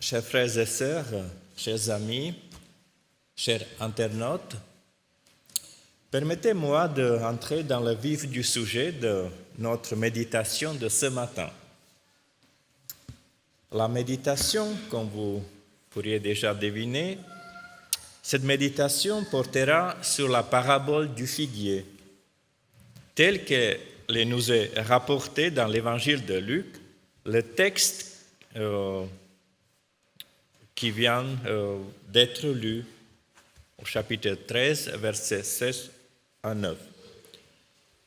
Chers frères et sœurs, chers amis, chers internautes, permettez-moi d'entrer dans le vif du sujet de notre méditation de ce matin. La méditation, comme vous pourriez déjà deviner, cette méditation portera sur la parabole du figuier, telle qu'elle nous est rapportée dans l'évangile de Luc, le texte qui vient d'être lu au chapitre 13, versets 16 à 9.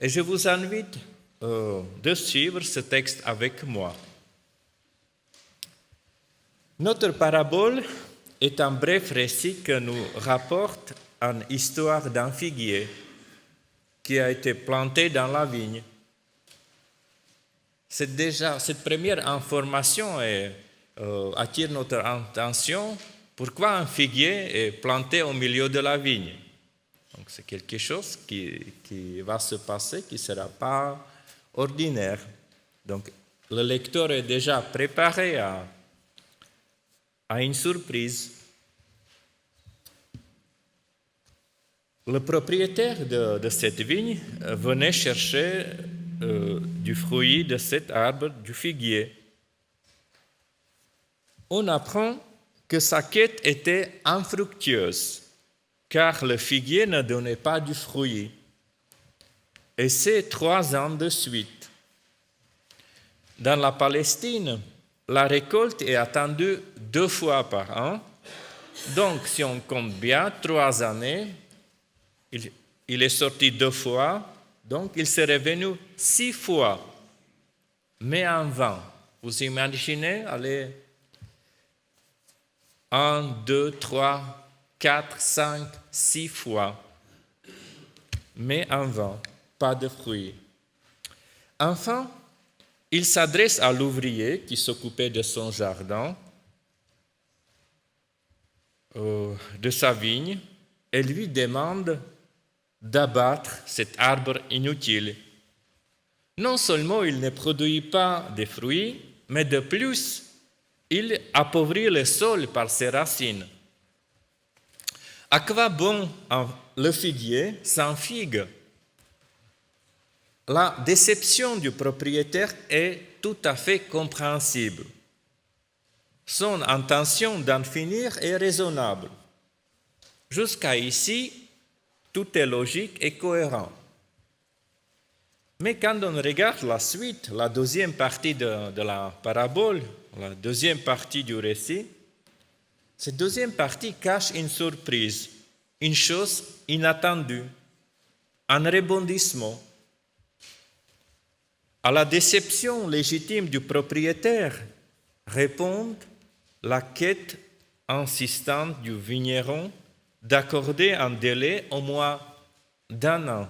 Et je vous invite de suivre ce texte avec moi. Notre parabole est un bref récit que nous rapporte une histoire d'un figuier qui a été planté dans la vigne. Cette première information attire notre attention. Pourquoi un figuier est planté au milieu de la vigne? Donc c'est quelque chose qui va se passer, qui ne sera pas ordinaire. Donc le lecteur est déjà préparé à une surprise. Le propriétaire de cette vigne venait chercher du fruit de cet arbre, du figuier. On apprend que sa quête était infructueuse, car le figuier ne donnait pas du fruit. Et c'est 3 ans de suite. Dans la Palestine, la récolte est attendue 2 fois par an. Donc, si on compte bien, 3 années, il est sorti 2 fois, donc il serait venu 6 fois, mais en vain. Vous imaginez, allez, 1, 2, 3, 4, 5, 6 fois, mais en vain, pas de fruits. Enfin, il s'adresse à l'ouvrier qui s'occupait de son jardin, de sa vigne, et lui demande d'abattre cet arbre inutile. Non seulement il ne produit pas de fruits, mais de plus, il appauvrit le sol par ses racines. À quoi bon le figuier sans figue? La déception du propriétaire est tout à fait compréhensible. Son intention d'en finir est raisonnable. Jusqu'à ici, tout est logique et cohérent. Mais quand on regarde la suite, la deuxième partie de la parabole, la deuxième partie du récit, cette deuxième partie cache une surprise, une chose inattendue, un rebondissement. À la déception légitime du propriétaire répond la quête insistante du vigneron d'accorder un délai au moins d'1 an.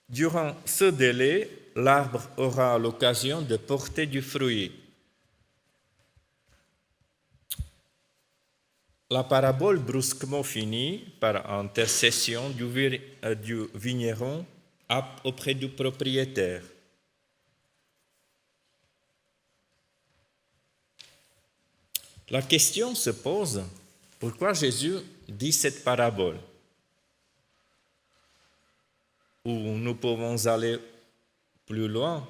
Durant ce délai, l'arbre aura l'occasion de porter du fruit. La parabole brusquement finit par intercession du vigneron auprès du propriétaire. La question se pose, pourquoi Jésus dit cette parabole? Ou nous pouvons aller plus loin.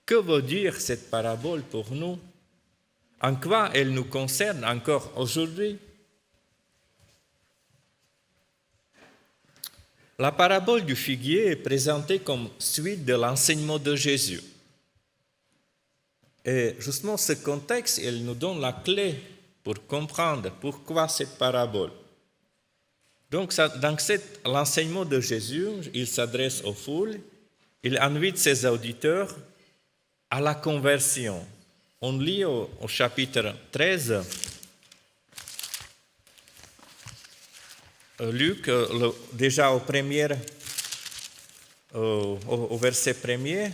Que veut dire cette parabole pour nous? En quoi elle nous concerne encore aujourd'hui? La parabole du figuier est présentée comme suite de l'enseignement de Jésus. Et justement, ce contexte, il nous donne la clé pour comprendre pourquoi cette parabole. Donc, dans l'enseignement de Jésus, il s'adresse aux foules, il invite ses auditeurs à la conversion. On lit au chapitre 13, Luc, déjà au verset 1er,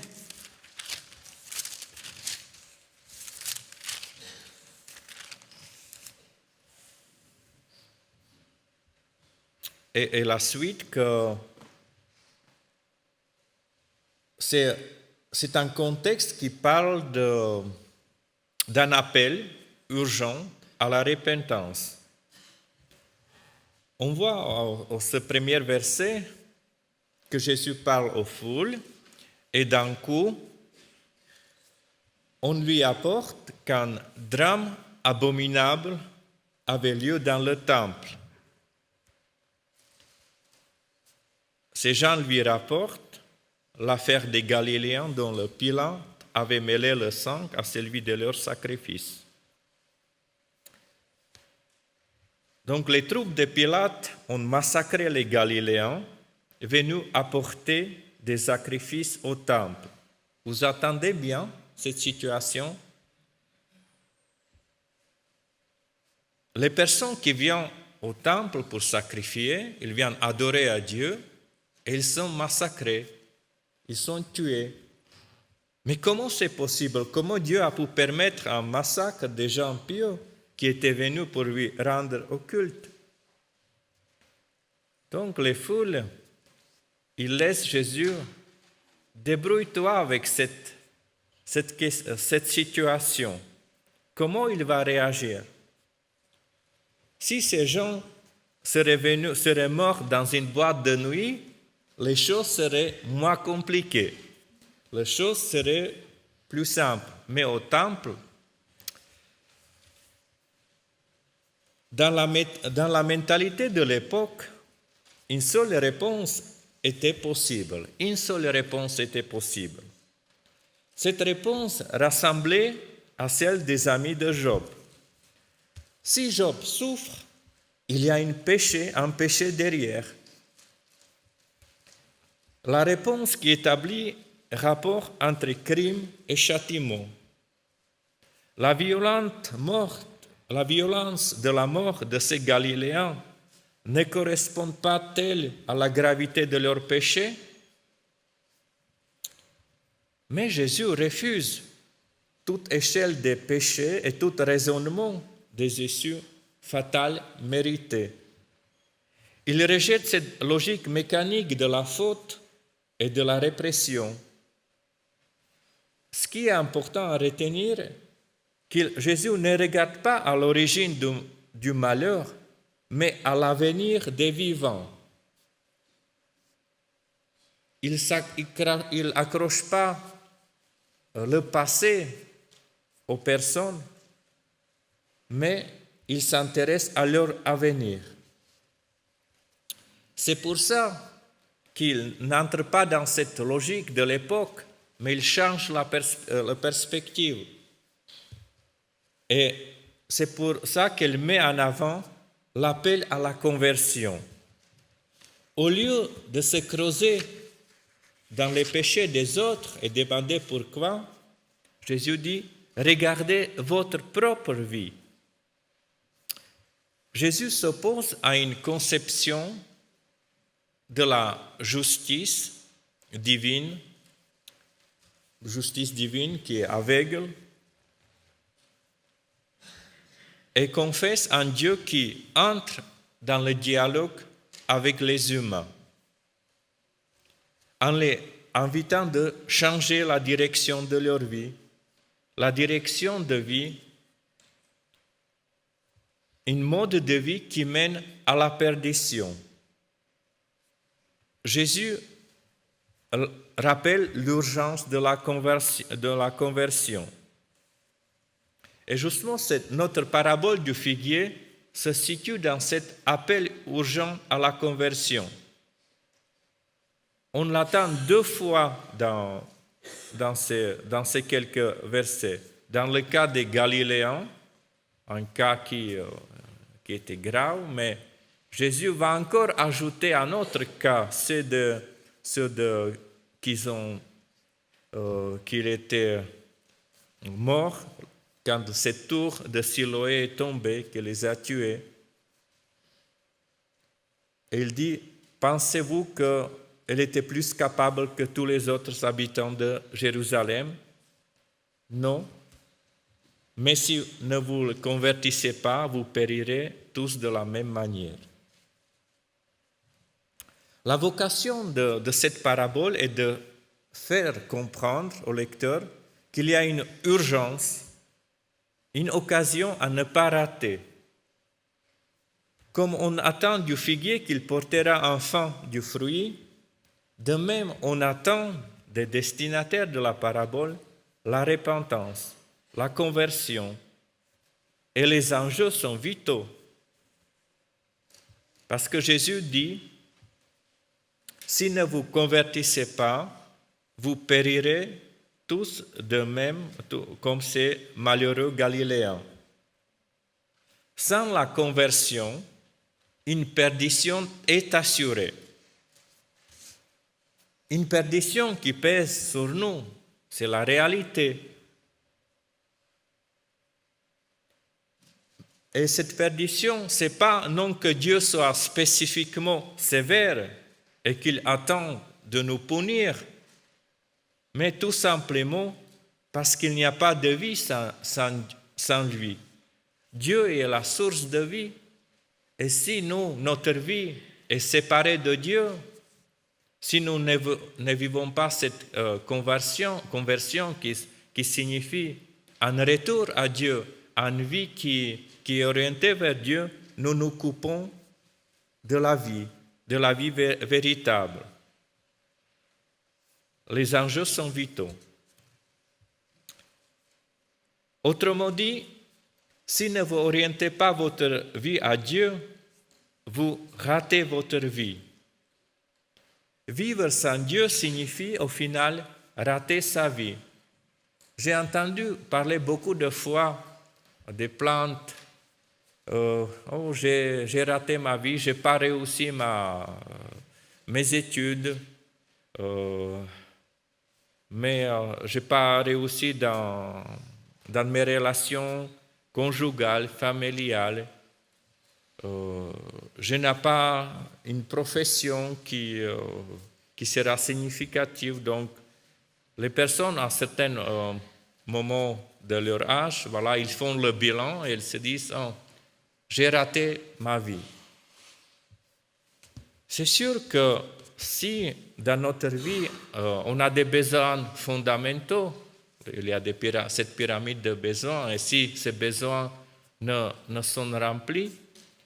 et la suite que c'est un contexte qui parle d'un appel urgent à la repentance. On voit au ce premier verset que Jésus parle aux foules et d'un coup, on lui apporte qu'un drame abominable avait lieu dans le temple. Ces gens lui rapportent l'affaire des Galiléens dont le Pilate avait mêlé le sang à celui de leur sacrifice. Donc les troupes de Pilate ont massacré les Galiléens venus apporter des sacrifices au temple. Vous attendez bien cette situation? Les personnes qui viennent au temple pour sacrifier, ils viennent adorer à Dieu et ils sont massacrés, ils sont tués. Mais comment c'est possible? Comment Dieu a pu permettre un massacre des gens pieux qui étaient venus pour lui rendre au culte? Donc les foules, ils laissent Jésus, débrouille-toi avec cette situation. Comment il va réagir? Si ces gens seraient morts dans une boîte de nuit, les choses seraient moins compliquées. Les choses seraient plus simples. Mais au temple, dans la mentalité de l'époque, une seule réponse était possible. Une seule réponse était possible. Cette réponse ressemblait à celle des amis de Job. Si Job souffre, il y a un péché derrière. La réponse qui établit rapport entre crime et châtiment. La violence de la mort de ces Galiléens ne correspond pas-elle à la gravité de leur péché? Mais Jésus refuse toute échelle des péchés et tout raisonnement des issues fatales méritées. Il rejette cette logique mécanique de la faute et de la répression. Ce qui est important à retenir, que Jésus ne regarde pas à l'origine du malheur, mais à l'avenir des vivants. Il n'accroche pas le passé aux personnes, mais il s'intéresse à leur avenir. C'est pour ça qu'il n'entre pas dans cette logique de l'époque, mais il change la perspective. Et c'est pour ça qu'il met en avant l'appel à la conversion. Au lieu de se creuser dans les péchés des autres et demander pourquoi, Jésus dit, regardez votre propre vie. Jésus s'oppose à une conception de la justice divine qui est aveugle, et confesse un Dieu qui entre dans le dialogue avec les humains, en les invitant de changer la direction de leur vie. La direction de vie, un mode de vie qui mène à la perdition. Jésus rappelle l'urgence de la conversion. Et justement, notre parabole du figuier se situe dans cet appel urgent à la conversion. On l'attend deux fois dans ces quelques versets. Dans le cas des Galiléens, un cas qui était grave, mais Jésus va encore ajouter un autre cas, ceux qu'il était mort quand cette tour de Siloé est tombée, qu'il les a tués. Et il dit, pensez-vous qu'elle était plus capable que tous les autres habitants de Jérusalem? Non. Mais si ne vous convertissez pas, vous périrez tous de la même manière. La vocation de cette parabole est de faire comprendre au lecteur qu'il y a une urgence une occasion à ne pas rater. Comme on attend du figuier qu'il portera enfin du fruit, de même on attend des destinataires de la parabole la repentance, la conversion. Et les enjeux sont vitaux. Parce que Jésus dit, si ne vous convertissez pas, vous périrez tous de même comme ces malheureux Galiléens. Sans la conversion, une perdition est assurée. Une perdition qui pèse sur nous, c'est la réalité. Et cette perdition, ce n'est pas non que Dieu soit spécifiquement sévère et qu'il attend de nous punir, mais tout simplement parce qu'il n'y a pas de vie sans lui. Dieu est la source de vie. Et si notre vie est séparée de Dieu, si nous ne vivons pas cette conversion qui signifie un retour à Dieu, une vie qui est orientée vers Dieu, nous nous coupons de la vie véritable. Les enjeux sont vitaux. Autrement dit, si ne vous orientez pas votre vie à Dieu, vous ratez votre vie. Vivre sans Dieu signifie au final rater sa vie. J'ai entendu parler beaucoup de fois des plaintes. J'ai raté ma vie, je n'ai pas réussi mes études, mais je n'ai pas réussi dans mes relations conjugales, familiales. Je n'ai pas une profession qui sera significative. Donc, les personnes, à certains moments de leur âge, voilà, ils font le bilan et ils se disent j'ai raté ma vie. C'est sûr que si dans notre vie, on a des besoins fondamentaux, il y a cette pyramide de besoins, et si ces besoins ne sont remplis,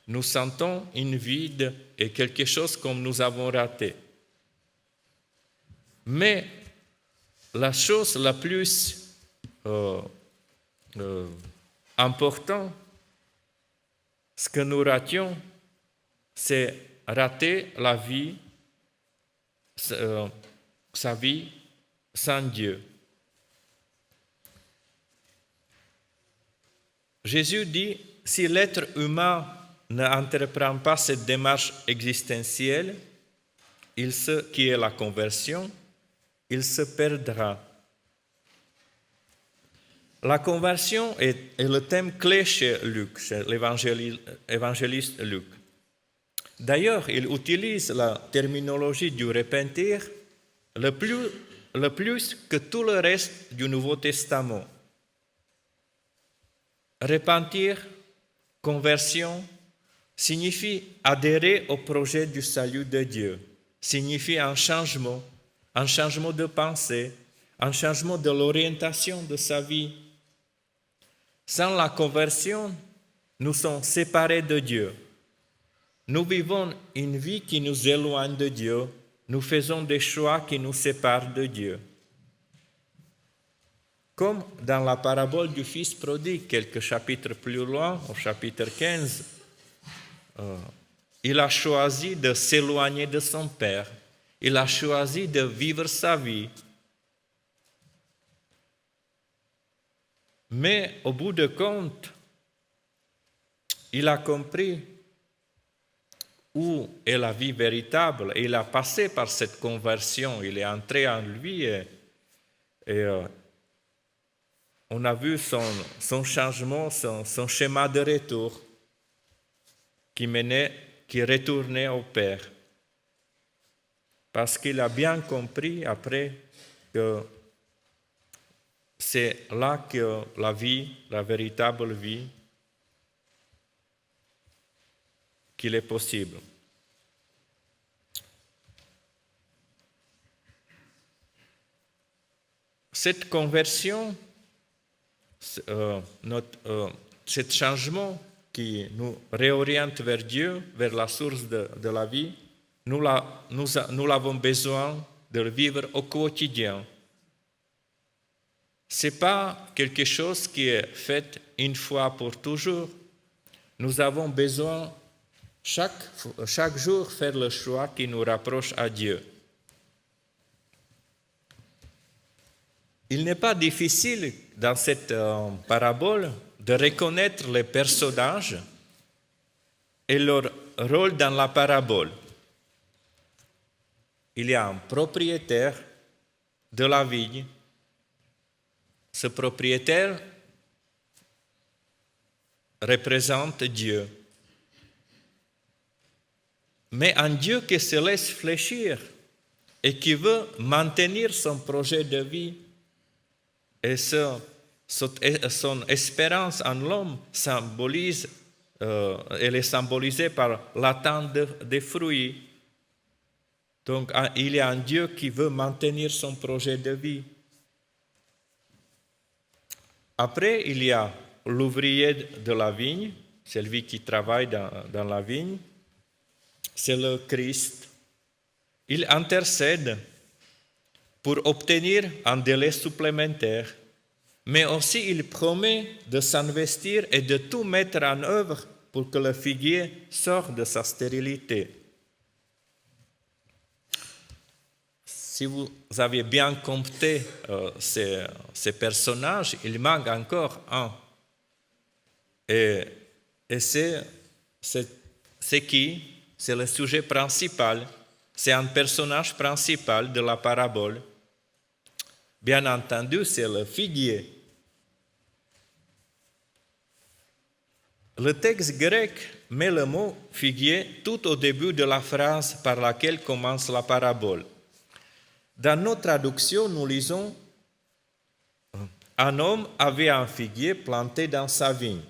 nous sentons une vide et quelque chose comme nous avons raté. Mais la chose la plus importante, ce que nous rations, c'est rater la vie, sa vie sans Dieu. Jésus dit, si l'être humain n'entreprend pas cette démarche existentielle, qui est la conversion, il se perdra. La conversion est le thème clé chez Luc, chez l'évangéliste Luc. D'ailleurs, il utilise la terminologie du repentir le plus que tout le reste du Nouveau Testament. Repentir, conversion, signifie adhérer au projet du salut de Dieu, signifie un changement de pensée, un changement de l'orientation de sa vie. Sans la conversion, nous sommes séparés de Dieu. Nous vivons une vie qui nous éloigne de Dieu. Nous faisons des choix qui nous séparent de Dieu. Comme dans la parabole du Fils prodigue, quelques chapitres plus loin, au chapitre 15, il a choisi de s'éloigner de son Père. Il a choisi de vivre sa vie. Mais au bout de compte, il a compris où est la vie véritable. Et il a passé par cette conversion. Il est entré en lui et on a vu son changement, son schéma de retour qui retournait au Père. Parce qu'il a bien compris après que c'est là que la vie, la véritable vie, qu'il est possible. Cette conversion, ce changement qui nous réoriente vers Dieu, vers la source de la vie, nous avons besoin de le vivre au quotidien. Ce n'est pas quelque chose qui est fait une fois pour toujours. Nous avons besoin chaque jour faire le choix qui nous rapproche à Dieu. Il n'est pas difficile dans cette parabole de reconnaître les personnages et leur rôle dans la parabole. Il y a un propriétaire de la vigne. Ce propriétaire représente Dieu. Mais un Dieu qui se laisse fléchir et qui veut maintenir son projet de vie et son espérance en l'homme elle est symbolisée par l'attente des fruits. Donc il y a un Dieu qui veut maintenir son projet de vie. Après, il y a l'ouvrier de la vigne, celui qui travaille dans la vigne, c'est le Christ. Il intercède pour obtenir un délai supplémentaire, mais aussi il promet de s'investir et de tout mettre en œuvre pour que le figuier sorte de sa stérilité. Si vous avez bien compté ces personnages, il manque encore un. Et c'est qui? C'est le sujet principal. C'est un personnage principal de la parabole. Bien entendu, c'est le figuier. Le texte grec met le mot figuier tout au début de la phrase par laquelle commence la parabole. Dans nos traductions, nous lisons « Un homme avait un figuier planté dans sa vigne ».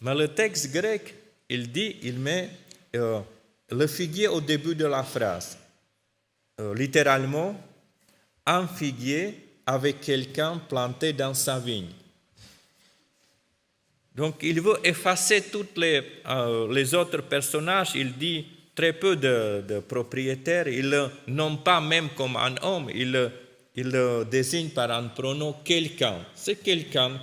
Mais le texte grec, il met le figuier au début de la phrase. Littéralement, un figuier avec quelqu'un planté dans sa vigne. Donc il veut effacer tous les autres personnages. Il dit très peu de propriétaires. Il ne le nomme pas même comme un homme. Il le désigne par un pronom quelqu'un. C'est quelqu'un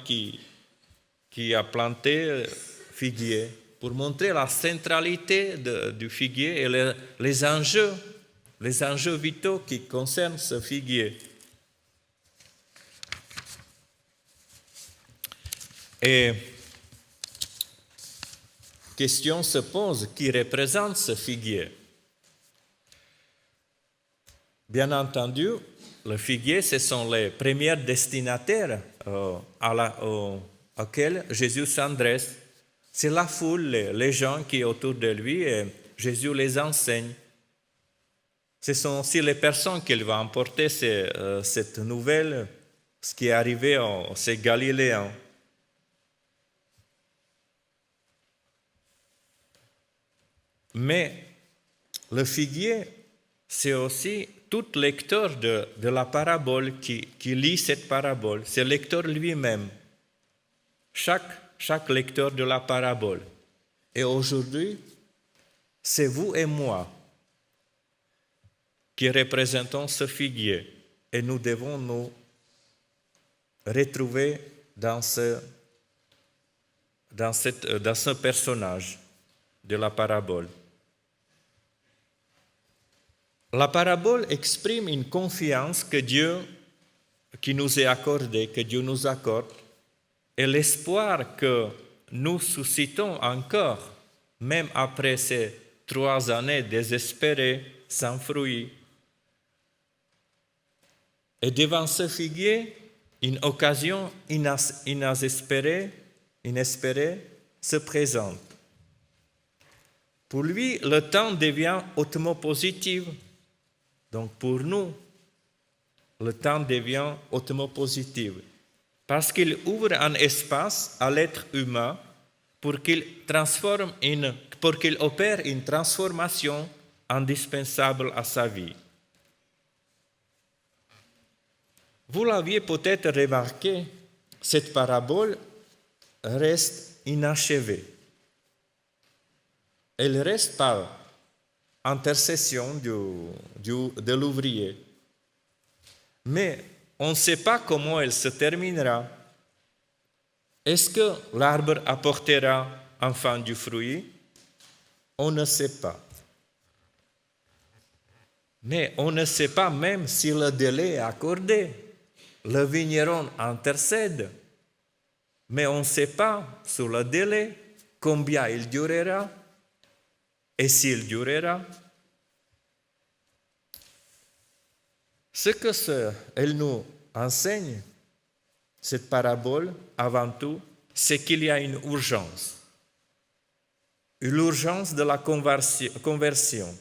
qui a planté figuier pour montrer la centralité du figuier et les enjeux vitaux qui concernent ce figuier. Et question se pose, qui représente ce figuier? Bien entendu, le figuier, ce sont les premiers destinataires auxquels Jésus s'adresse. C'est la foule, les gens qui sont autour de lui et Jésus les enseigne. Ce sont aussi les personnes qui vont emporter cette nouvelle, ce qui est arrivé à ces Galiléens. Mais le figuier, c'est aussi tout lecteur de la parabole qui lit cette parabole. C'est le lecteur lui-même. Chaque lecteur de la parabole. Et aujourd'hui, c'est vous et moi qui représentons ce figuier. Et nous devons nous retrouver dans ce personnage de la parabole. La parabole exprime une confiance qui nous est accordée, que Dieu nous accorde, et l'espoir que nous suscitons encore, même après ces 3 années désespérées, sans fruits. Et devant ce figuier, une occasion inespérée se présente. Pour lui, le temps devient hautement positif. Donc pour nous, le temps devient hautement positif parce qu'il ouvre un espace à l'être humain pour qu'il opère une transformation indispensable à sa vie. Vous l'aviez peut-être remarqué, cette parabole reste inachevée. Elle reste par intercession de l'ouvrier. Mais on ne sait pas comment elle se terminera. Est-ce que l'arbre apportera enfin du fruit? On ne sait pas. Mais on ne sait pas même si le délai est accordé. Le vigneron intercède. Mais on ne sait pas sur le délai combien il durera et s'il durera. Ce qu'elle nous enseigne, cette parabole, avant tout, c'est qu'il y a une urgence. L'urgence de la conversion.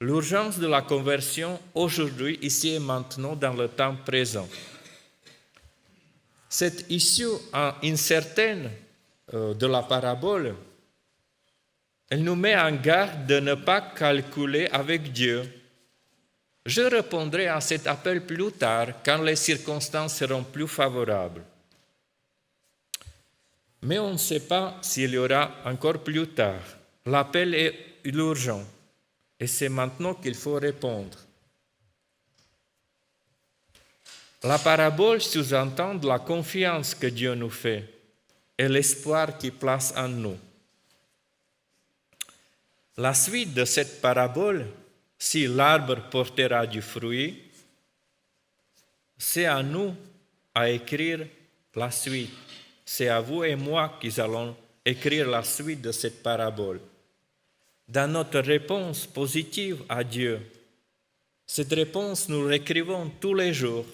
L'urgence de la conversion aujourd'hui, ici et maintenant, dans le temps présent. Cette issue incertaine de la parabole, elle nous met en garde de ne pas calculer avec Dieu. Je répondrai à cet appel plus tard, quand les circonstances seront plus favorables. Mais on ne sait pas s'il y aura encore plus tard. L'appel est urgent et c'est maintenant qu'il faut répondre. La parabole sous-entend la confiance que Dieu nous fait et l'espoir qu'il place en nous. La suite de cette parabole, si l'arbre portera du fruit, c'est à nous à écrire la suite. C'est à vous et moi qui allons écrire la suite de cette parabole. Dans notre réponse positive à Dieu, cette réponse nous l'écrivons tous les jours.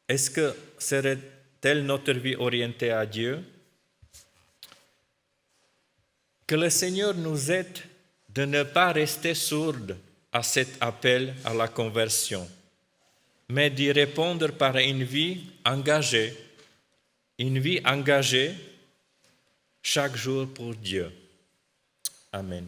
Est-ce que serait-elle notre vie orientée à Dieu? Que le Seigneur nous aide de ne pas rester sourds à cet appel à la conversion, mais d'y répondre par une vie engagée chaque jour pour Dieu. Amen.